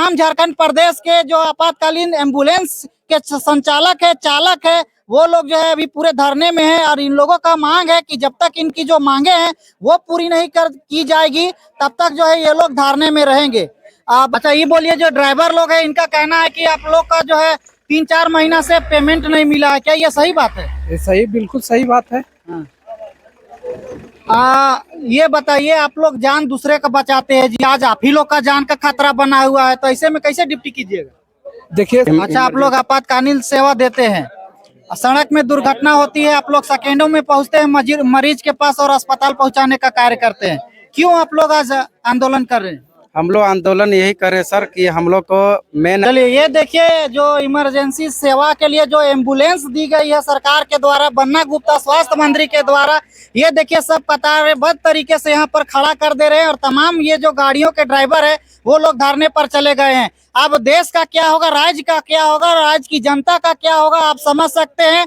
तमाम झारखंड प्रदेश के जो आपातकालीन एम्बुलेंस के संचालक है, चालक है, वो लोग जो है अभी पूरे धरने में है और इन लोगों का मांग है कि जब तक इनकी जो मांगे हैं वो पूरी नहीं कर की जाएगी तब तक जो है ये लोग धरने में रहेंगे। आप अच्छा ये बोलिए, जो ड्राइवर लोग है इनका कहना है कि आप लोग का जो है 3-4 महीना से पेमेंट नहीं मिला है, क्या ये सही बात है? ये सही, बिल्कुल सही बात है। ये बताइए, आप लोग जान दूसरे का बचाते हैं जी, आज आप ही लोग का जान का खतरा बना हुआ है, तो ऐसे में कैसे ड्यूटी कीजिएगा? देखिए, अच्छा, आप लोग आपातकालीन सेवा देते हैं, सड़क में दुर्घटना होती है, आप लोग सेकेंडों में पहुंचते हैं मरीज के पास और अस्पताल पहुंचाने का कार्य करते हैं, क्यों आप लोग आज आंदोलन कर रहे हैं? हम लोग आंदोलन यही करे सर कि हम लोग को मेन। चलिए, ये देखिए जो इमरजेंसी सेवा के लिए जो एम्बुलेंस दी गई है सरकार के द्वारा, बन्ना गुप्ता स्वास्थ्य मंत्री के द्वारा, ये देखिए सब कतारबद्ध तरीके से यहाँ पर खड़ा कर दे रहे हैं और तमाम ये जो गाड़ियों के ड्राइवर है वो लोग धरने पर चले गए हैं। अब देश का क्या होगा, राज्य का क्या होगा, राज्य की जनता का क्या होगा, आप समझ सकते हैं।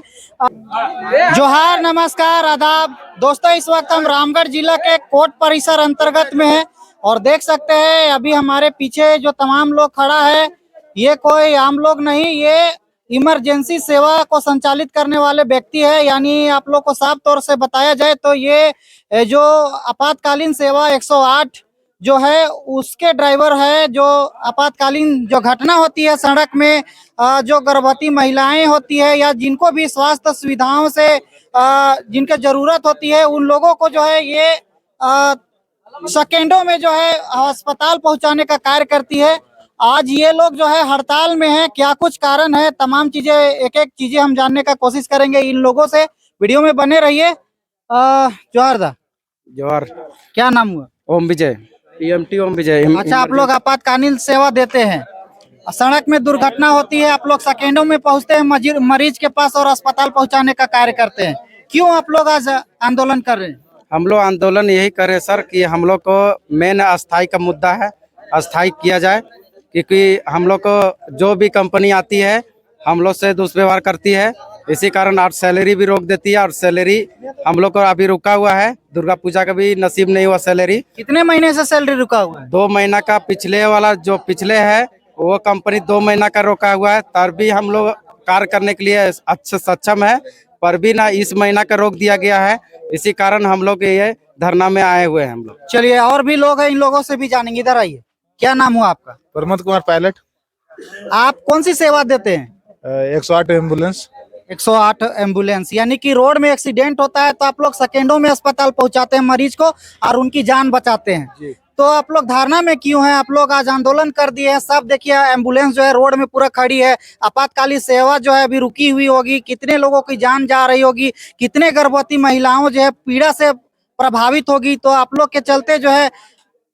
जोहार, नमस्कार, आदाब दोस्तों, इस वक्त हम रामगढ़ जिला के कोर्ट परिसर अंतर्गत में है और देख सकते हैं अभी हमारे पीछे जो तमाम लोग खड़ा है ये कोई आम लोग नहीं, ये इमरजेंसी सेवा को संचालित करने वाले व्यक्ति है। यानी आप लोग को साफ तौर से बताया जाए तो ये जो आपातकालीन सेवा 108 जो है उसके ड्राइवर है। जो आपातकालीन जो घटना होती है सड़क में, जो गर्भवती महिलाएं होती है या जिनको भी स्वास्थ्य सुविधाओं से जिनके जरूरत होती है उन लोगों को जो है ये सेकेंडों में जो है अस्पताल पहुंचाने का कार्य करती है। आज ये लोग जो है हड़ताल में है, क्या कुछ कारण है, तमाम चीजें एक एक चीजें हम जानने का कोशिश करेंगे इन लोगों से। वीडियो में बने रहिए। जोहार दा। जोहार। क्या नाम हुआ? ओम विजय, टीएमटी ओम विजय। अच्छा, आप लोग आपातकालीन सेवा देते हैं, सड़क में दुर्घटना होती है, आप लोग सेकेंडों में पहुंचते हैं मरीज के पास और अस्पताल पहुंचाने का कार्य करते हैं, क्यों आप लोग आज आंदोलन कर रहे हैं? हम लोग आंदोलन यही करे सर कि हम लोग को मेन अस्थाई का मुद्दा है, अस्थाई किया जाए, क्योंकि हम लोग को जो भी कंपनी आती है हम लोग से दुष्व्यवहार करती है, इसी कारण आज सैलरी भी रोक देती है और सैलरी हम लोग को अभी रुका हुआ है। दुर्गा पूजा का भी नसीब नहीं हुआ सैलरी। कितने महीने से सैलरी रुका हुआ है? 2 महीना का। पिछले वाला जो पिछले है वो कंपनी 2 महीना का रोका हुआ है, तब भी हम लोग कार्य करने के लिए अच्छे सक्षम है, पर भी ना इस महीना का रोक दिया गया है, इसी कारण हम लोग ये धरना में आए हुए हैं हम लोग। चलिए, और भी लोग हैं, इन लोगों से भी जानेंगे। इधर आइए, क्या नाम हुआ आपका? प्रमोद कुमार पायलट। आप कौन सी सेवा देते हैं? 108 एम्बुलेंस। 108 एम्बुलेंस, यानी कि रोड में एक्सीडेंट होता है तो आप लोग सेकेंडों में अस्पताल पहुंचाते हैं मरीज को और उनकी जान बचाते हैं। तो आप लोग धरना में क्यों हैं? आप लोग आज आंदोलन कर दिए हैं, सब देखिए एम्बुलेंस जो है रोड में पूरा खड़ी है, आपातकालीन सेवा जो है अभी रुकी हुई होगी, कितने लोगों की जान जा रही होगी, कितने गर्भवती महिलाओं जो है पीड़ा से प्रभावित होगी। तो आप लोग के चलते जो है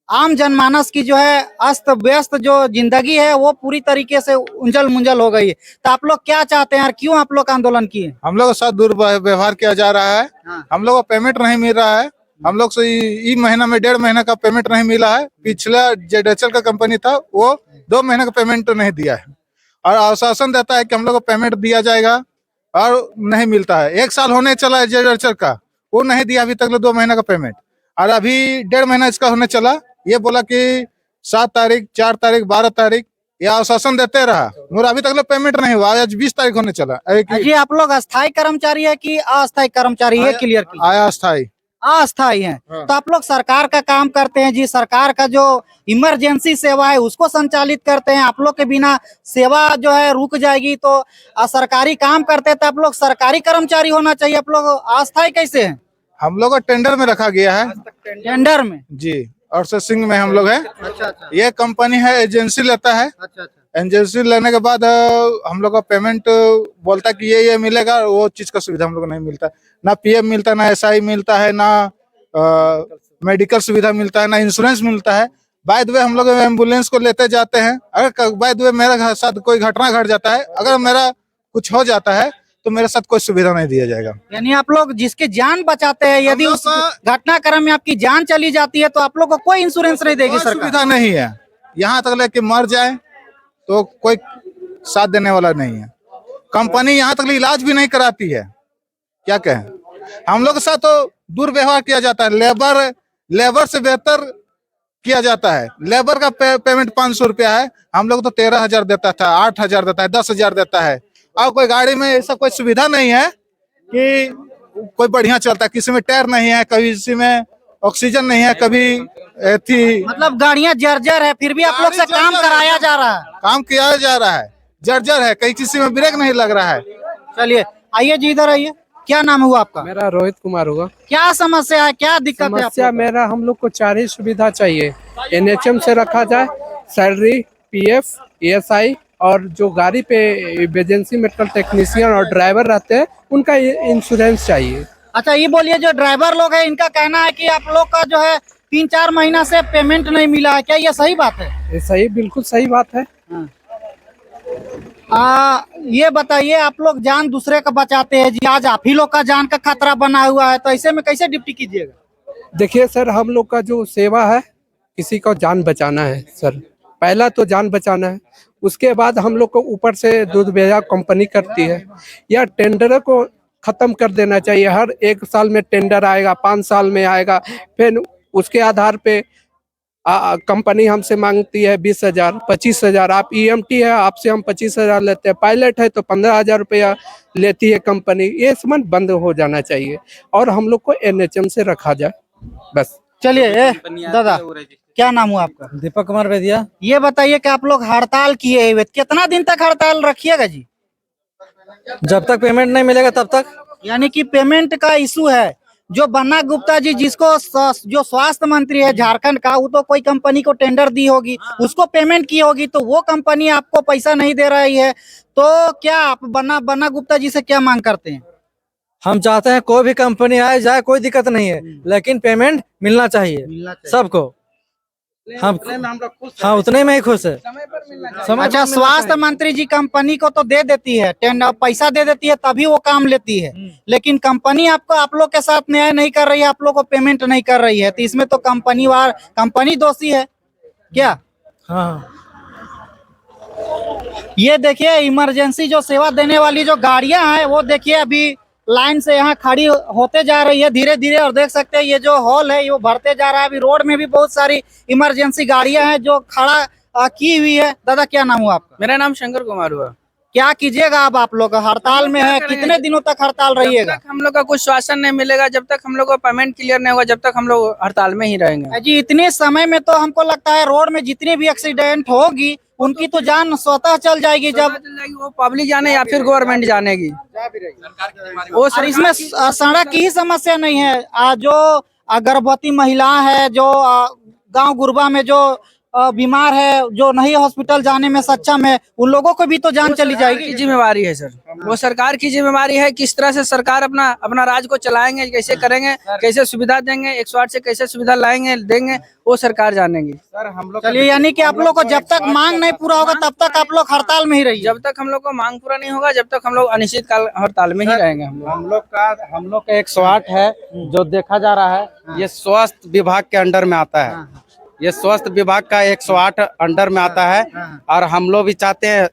आम जनमानस की जो है अस्त व्यस्त जो जिंदगी है वो पूरी तरीके से उंजल मुंजल हो गई है। तो आप लोग क्या चाहते हैं और क्यों आप लोग आंदोलन किए? हम लोग के साथ दुर्व्यवहार किया जा रहा है। हम लोग को पेमेंट नहीं मिल रहा है, हम लोग से ई महीना में 1.5 महीना का पेमेंट नहीं मिला है। पिछला जेडेचल का कंपनी था वो 2 महीने का पेमेंट नहीं दिया है और आश्वासन देता है कि हम लोग को पेमेंट दिया जाएगा और नहीं मिलता है। 1 साल होने चला है जेडेचल का, वो नहीं दिया अभी तक 2 महीना का पेमेंट, और अभी 1.5 महीना इसका होने चला। ये बोला कि 7 तारीख, 4 तारीख, 12 तारीख ये आश्वासन देते रहा, मगर अभी तक पेमेंट नहीं हुआ। आज 20 तारीख होने चला। जी, आप लोग अस्थायी कर्मचारी है कि अस्थायी कर्मचारी है? क्लियर की आया अस्थायी। अस्थायी है। तो आप लोग सरकार का काम करते हैं जी, सरकार का जो इमरजेंसी सेवा है उसको संचालित करते हैं, आप लोग के बिना सेवा जो है रुक जाएगी। तो सरकारी काम करते हैं तो आप लोग सरकारी कर्मचारी होना चाहिए, आप लोग अस्थायी कैसे हैं? हम लोग को टेंडर में रखा गया है। टेंडर में? जी, और सिंह में हम लोग है। अच्छा। ये कंपनी है, एजेंसी लेता है। अच्छा। एजेंसी लेने के बाद हम लोग का पेमेंट बोलता है कि ये मिलेगा, वो चीज का सुविधा हम लोग को नहीं मिलता। ना पीएफ मिलता, ना एसआई मिलता है, ना मेडिकल सुविधा मिलता है, ना इंश्योरेंस मिलता है। बाय द वे हम लोग एम्बुलेंस को लेते जाते हैं, अगर बाय द वे मेरे साथ कोई घटना घट जाता है, अगर मेरा कुछ हो जाता है तो मेरे साथ कोई सुविधा नहीं दिया जाएगा। यानी आप लोग जिसके जान बचाते हैं, यदि उस घटनाक्रम में आपकी जान चली जाती है तो आप लोग को कोई इंश्योरेंस नहीं देगी सरकार? सुविधा नहीं है, यहाँ तक लेके मर जाए तो कोई साथ देने वाला नहीं है। कंपनी यहाँ तक इलाज भी नहीं कराती है, क्या कहें। हम लोग के साथ तो दुर्व्यवहार किया जाता है। लेबर से बेहतर किया जाता है। लेबर का पेमेंट 500 रुपया है, हम लोग तो 13,000 देता था, 8,000 देता है, 10,000 देता है। और कोई गाड़ी में ऐसा कोई सुविधा नहीं है कि कोई बढ़िया चलता है। किसी में टायर नहीं है, कभी किसी में ऑक्सीजन नहीं है, कभी थी मतलब गाड़ियां जर्जर है, फिर भी आप लोग से गाड़ी काम जर्जर कराया है। जा रहा है। काम किया जा रहा है, जर्जर है, कहीं किसी में ब्रेक नहीं लग रहा है। चलिए आइए जी, इधर आइए। क्या नाम हुआ आपका? मेरा रोहित कुमार होगा। क्या समस्या है, क्या दिक्कत है समस्या आपको? मेरा, हम लोग को 4 ही सुविधा चाहिए। एनएचएम से रखा जाए, सैलरी, पीएफ, ईएसआई, और जो गाड़ी पे इमरजेंसी मेडिकल टेक्नीशियन और ड्राइवर रहते हैं उनका इंश्योरेंस चाहिए। अच्छा ये बोलिए, जो ड्राइवर लोग हैं इनका कहना है कि आप लोग का जो है 3-4 महीना से पेमेंट नहीं मिला है, क्या ये सही बात है? ये सही, बिल्कुल सही बात है। ये बताइए, आप लोग जान दूसरे का बचाते हैं जी, आज आप ही लोग का जान का खतरा बना हुआ है, तो ऐसे में कैसे ड्यूटी कीजिएगा? देखिए सर, हम लोग का जो सेवा है, किसी को जान बचाना है सर। पहला तो जान बचाना है, उसके बाद हम लोग को ऊपर से दूध बेचा कंपनी करती है, या टेंडर को खत्म कर देना चाहिए। हर 1 साल में टेंडर आएगा, 5 साल में आएगा, फिर उसके आधार पे कंपनी हमसे मांगती है 20,000, 25,000। आप ईएमटी है, आपसे हम 25,000 लेते हैं। पायलट है तो 15,000 रुपया लेती है कंपनी। ये समझ बंद हो जाना चाहिए और हम लोग को एनएचएम से रखा जाए, बस। चलिए दादा, क्या नाम हुआ आपका? दीपक कुमार बेदिया। ये बताइए कि आप लोग हड़ताल किए हुए, कितना दिन तक हड़ताल रखिएगा जी? जब तक पेमेंट नहीं मिलेगा तब तक। यानी कि पेमेंट का इशू है। जो बन्ना गुप्ता जी, जिसको जो स्वास्थ्य मंत्री है झारखंड का, वो तो कोई कंपनी को टेंडर दी होगी, उसको पेमेंट की होगी, तो वो कंपनी आपको पैसा नहीं दे रही है, तो क्या आप बन्ना गुप्ता जी से क्या मांग करते हैं? हम चाहते हैं कोई भी कंपनी आए जाए, कोई दिक्कत नहीं है, लेकिन पेमेंट मिलना चाहिए सबको। हम हाँ, उतने में ही खुश है। अच्छा, स्वास्थ्य मंत्री जी कंपनी को तो दे देती है टेंडर, पैसा दे देती है, तभी वो काम लेती है, लेकिन कंपनी आपको, आप लोग के साथ न्याय नहीं कर रही है, आप लोग को पेमेंट नहीं कर रही है, तो इसमें तो कंपनी दोषी है क्या? हाँ, ये देखिए, इमरजेंसी जो सेवा देने वाली जो गाड़ियां हैं, वो देखिए अभी लाइन से यहाँ खड़ी होते जा रही है धीरे धीरे, और देख सकते हैं ये जो हॉल है ये भरते जा रहा है। अभी रोड में भी बहुत सारी इमरजेंसी गाड़ियां हैं जो खड़ा की हुई है। दादा क्या नाम हुआ आपका? मेरा नाम शंकर कुमार हुआ। क्या कीजिएगा अब आप लोग हड़ताल में है, कितने दिनों तक हड़ताल रहिएगा? जब तक हम लोग का कुछ शासन नहीं मिलेगा, जब तक हम लोग का पेमेंट क्लियर नहीं होगा, जब तक हम लोग हड़ताल में ही रहेंगे। जी, इतने समय में तो हमको लगता है रोड में जितनी भी एक्सीडेंट होगी उनकी तो जान स्वतः चल जाएगी। जब वो पब्लिक जाने या फिर गवर्नमेंट जानेगी, वो और इसमें सड़क की ही समस्या नहीं है, जो गर्भवती महिला है, जो गांव गुरबा में जो बीमार है, जो नहीं हॉस्पिटल जाने में सक्षम है, उन लोगों को भी तो जान चली जाएगी। की जिम्मेवारी है सर, वो सरकार की जिम्मेवारी है। किस तरह से सरकार अपना राज को चलाएंगे, कैसे करेंगे, कैसे सुविधा देंगे, 108 से कैसे सुविधा लाएंगे देंगे, वो सरकार जानेगी। सर हम लोग चलिए, यानी कि आप लोग को जब तक मांग नहीं पूरा होगा तब तक आप लोग हड़ताल में ही रहिए। जब तक हम लोग को मांग पूरा नहीं होगा, जब तक हम लोग अनिश्चित काल हड़ताल में ही रहेंगे। हम लोग का 108 है जो देखा जा रहा है, ये स्वास्थ्य विभाग के अंडर में आता है। ये स्वास्थ्य विभाग का 108 अंडर में आता है, और हम लोग भी चाहते हैं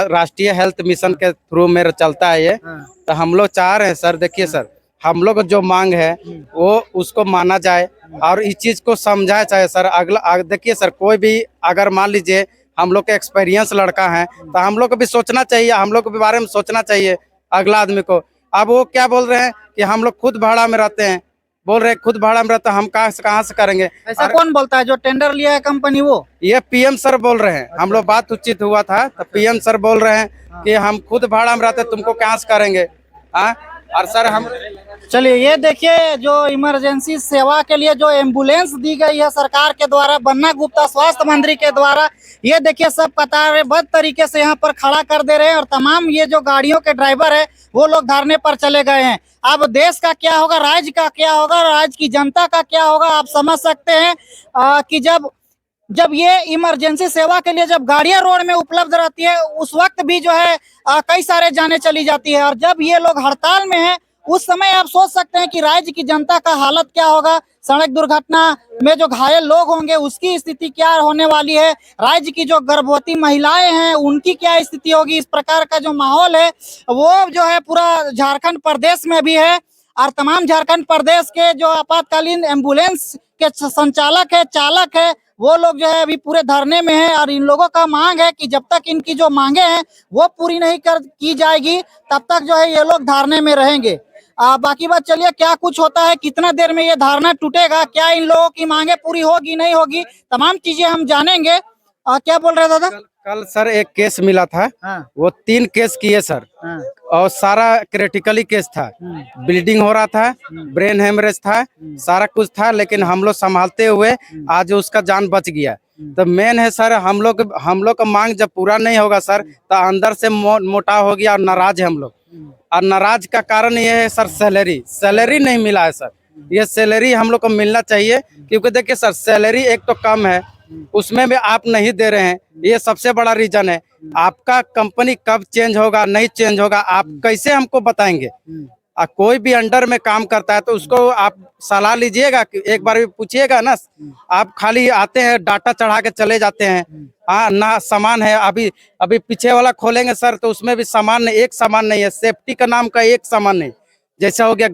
राष्ट्रीय हेल्थ मिशन के थ्रू मेरा चलता है ये, तो हम लोग चाह रहे हैं सर, देखिए सर, हम लोग जो मांग है वो उसको माना जाए और इस चीज को समझाया जाए सर। अगला देखिए सर, कोई भी अगर मान लीजिए हम लोग का एक्सपीरियंस लड़का है तो हम लोग को भी सोचना चाहिए, हम लोग के बारे में सोचना चाहिए अगला आदमी को। अब वो क्या बोल रहे हैं कि हम लोग खुद भाड़ा में रहते हैं, बोल रहे खुद भाड़ा में रहता, हम कहाँ से करेंगे? ऐसा कौन बोलता है? जो टेंडर लिया है कंपनी वो? ये पीएम सर बोल रहे हैं। हम लोग बात उचित हुआ था तो पीएम सर बोल रहे हैं कि हम खुद भाड़ा में रहते, तुमको कहाँ से करेंगे? और सर हम चलिए, ये देखिए, जो इमरजेंसी सेवा के लिए जो एम्बुलेंस दी गई है सरकार के द्वारा, बन्ना गुप्ता स्वास्थ्य मंत्री के द्वारा, ये देखिए सब कतारबद्ध तरीके से यहाँ पर खड़ा कर दे रहे हैं, और तमाम ये जो गाड़ियों के ड्राइवर है वो लोग धरने पर चले गए हैं। अब देश का क्या होगा, राज्य का क्या होगा, राज्य की जनता का क्या होगा, आप समझ सकते हैं कि जब ये इमरजेंसी सेवा के लिए जब गाड़ियां रोड में उपलब्ध रहती है, उस वक्त भी जो है कई सारे जाने चली जाती है, और जब ये लोग हड़ताल में हैं उस समय आप सोच सकते हैं कि राज्य की जनता का हालत क्या होगा। सड़क दुर्घटना में जो घायल लोग होंगे उसकी स्थिति क्या होने वाली है, राज्य की जो गर्भवती महिलाएं हैं उनकी क्या स्थिति होगी। इस प्रकार का जो माहौल है वो जो है पूरा झारखंड प्रदेश में भी है, और तमाम झारखंड प्रदेश के जो आपातकालीन एम्बुलेंस के संचालक है, चालक है, वो लोग जो है अभी पूरे धरने में है और इन लोगों का मांग है कि जब तक इनकी जो मांगे हैं वो पूरी नहीं की जाएगी तब तक जो है ये लोग धरने में रहेंगे। बाकी बात चलिए क्या कुछ होता है, कितना देर में ये धारणा टूटेगा, क्या इन लोगों की मांगे पूरी होगी नहीं होगी, तमाम चीजें हम जानेंगे। क्या बोल रहे दादा? कल सर एक केस मिला था। हाँ। वो 3 केस किए सर। हाँ। और सारा क्रिटिकली केस था। ब्लीडिंग हो रहा था, ब्रेन हेमरेज था, सारा कुछ था, लेकिन हम लोग संभालते हुए आज उसका जान बच गया। तो मेन है सर, हम लोग का मांग जब पूरा नहीं होगा सर तो अंदर से मोटा हो गया और नाराज है हम लोग। और नाराज का कारण ये है सर, सैलरी नहीं मिला है सर। ये सैलरी हम लोग को मिलना चाहिए, क्योंकि देखिए सर सैलरी एक तो कम है, उसमें भी आप नहीं दे रहे हैं, ये सबसे बड़ा रीजन है। आपका कंपनी कब चेंज होगा नहीं चेंज होगा आप कैसे हमको बताएंगे? कोई भी अंडर में काम करता है तो उसको आप सलाह लीजिएगा, एक बार भी पूछिएगा ना। आप खाली आते हैं डाटा चढ़ा के चले जाते हैं। हाँ ना सामान है, अभी पीछे वाला खोलेंगे सर तो उसमें भी सामान नहीं, एक सामान नहीं है, सेफ्टी का नाम का एक सामान नहीं। जैसा हो गया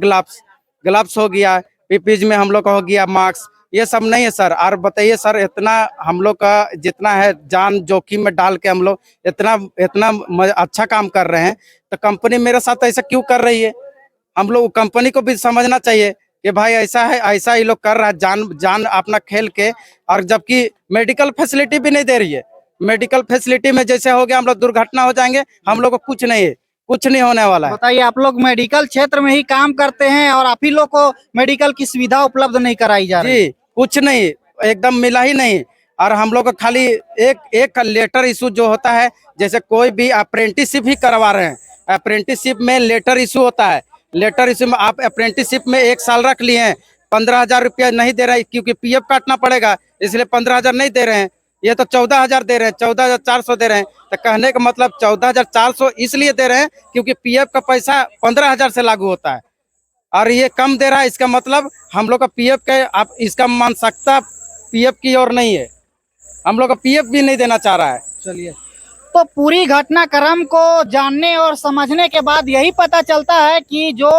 ग्लव्स हो गया, पीपीज में हम लोग का हो गया मास्क, ये सब नहीं है सर। और बताइए सर, इतना हम लोग का जितना है जान जोखिम में डाल के हम लोग इतना अच्छा काम कर रहे हैं, तो कंपनी मेरे साथ ऐसा क्यों कर रही है? हम लोग कंपनी को भी समझना चाहिए कि भाई ऐसा है, ऐसा ही लोग कर रहा है जान अपना खेल के। और जबकि मेडिकल फैसिलिटी भी नहीं दे रही है। मेडिकल फैसिलिटी में जैसे हो गया हम लोग दुर्घटना हो जाएंगे, हम लोग को कुछ नहीं होने वाला है। बताइए, आप लोग मेडिकल क्षेत्र में ही काम करते हैं और आप ही लोग को मेडिकल की सुविधा उपलब्ध नहीं कराई जा रही? जी कुछ नहीं, एकदम मिला ही नहीं। और हम लोग को खाली एक लेटर इशू जो होता है, जैसे कोई भी अप्रेंटिसशिप ही करवा रहे हैं, अप्रेंटिसशिप में लेटर इशू होता है। लेटर इशू में आप अप्रेंटिसशिप में 1 साल रख लिए हैं, 15,000 रुपया नहीं दे रहे, क्योंकि पीएफ काटना पड़ेगा, इसलिए 15,000 नहीं दे रहे हैं। ये तो 14,000 दे रहे हैं, 14,400 दे रहे हैं। तो कहने का मतलब 14,400 इसलिए दे रहे हैं क्योंकि पीएफ का पैसा 15,000 से लागू होता है, और ये कम दे रहा है। इसका मतलब हम लोग का पीएफ के आप इसका मानसिकता पीएफ की ओर नहीं है, हम लोग का पीएफ भी नहीं देना चाह रहा है। चलिए, तो पूरी घटनाक्रम को जानने और समझने के बाद यही पता चलता है कि जो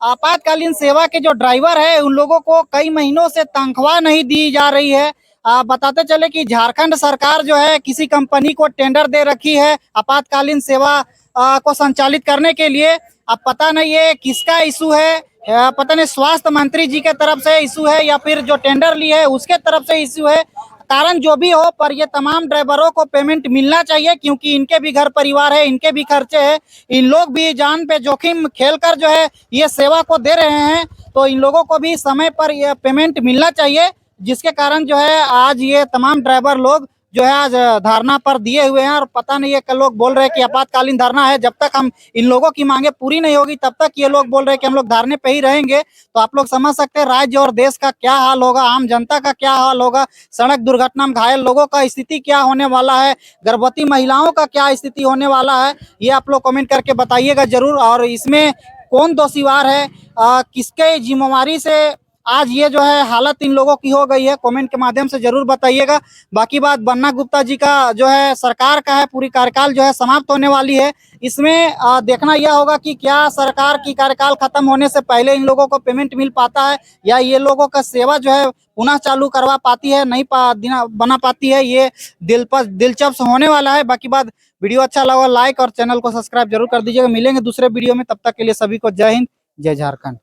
आपातकालीन सेवा के जो ड्राइवर है उन लोगों को कई महीनों से तनख्वाह नहीं दी जा रही है। बताते चले कि झारखंड सरकार जो है किसी कंपनी को टेंडर दे रखी है आपातकालीन सेवा को संचालित करने के लिए। अब पता नहीं है किसका इशू है, पता नहीं स्वास्थ्य मंत्री जी के तरफ से इशू है या फिर जो टेंडर ली है उसके तरफ से इशू है। कारण जो भी हो, पर ये तमाम ड्राइवरों को पेमेंट मिलना चाहिए, क्योंकि इनके भी घर परिवार है, इनके भी खर्चे हैं, इन लोग भी जान पे जोखिम खेलकर जो है ये सेवा को दे रहे हैं, तो इन लोगों को भी समय पर ये पेमेंट मिलना चाहिए। जिसके कारण जो है आज ये तमाम ड्राइवर लोग जो है आज धरना पर दिए हुए हैं। और पता नहीं है, कल लोग बोल रहे हैं कि आपातकालीन धरना है, जब तक हम इन लोगों की मांगे पूरी नहीं होगी तब तक ये लोग बोल रहे हैं कि हम लोग धरने पे ही रहेंगे। तो आप लोग समझ सकते हैं राज्य और देश का क्या हाल होगा, आम जनता का क्या हाल होगा, सड़क दुर्घटना में घायल लोगों का स्थिति क्या होने वाला है, गर्भवती महिलाओं का क्या स्थिति होने वाला है, ये आप लोग कमेंट करके बताइएगा जरूर। और इसमें कौन दोषीवार है, किसके जिम्मेवारी से आज ये जो है हालत इन लोगों की हो गई है, कमेंट के माध्यम से जरूर बताइएगा। बाकी बात बन्ना गुप्ता जी का जो है सरकार का है, पूरी कार्यकाल जो है समाप्त होने वाली है। इसमें देखना यह होगा कि क्या सरकार की कार्यकाल खत्म होने से पहले इन लोगों को पेमेंट मिल पाता है या ये लोगों का सेवा जो है पुनः चालू करवा पाती है, नहीं बना पाती है। ये दिलचस्प होने वाला है। बाकी बात, वीडियो अच्छा लगा लाइक और चैनल को सब्सक्राइब जरूर कर दीजिएगा। मिलेंगे दूसरे वीडियो में, तब तक के लिए सभी को जय हिंद, जय झारखंड।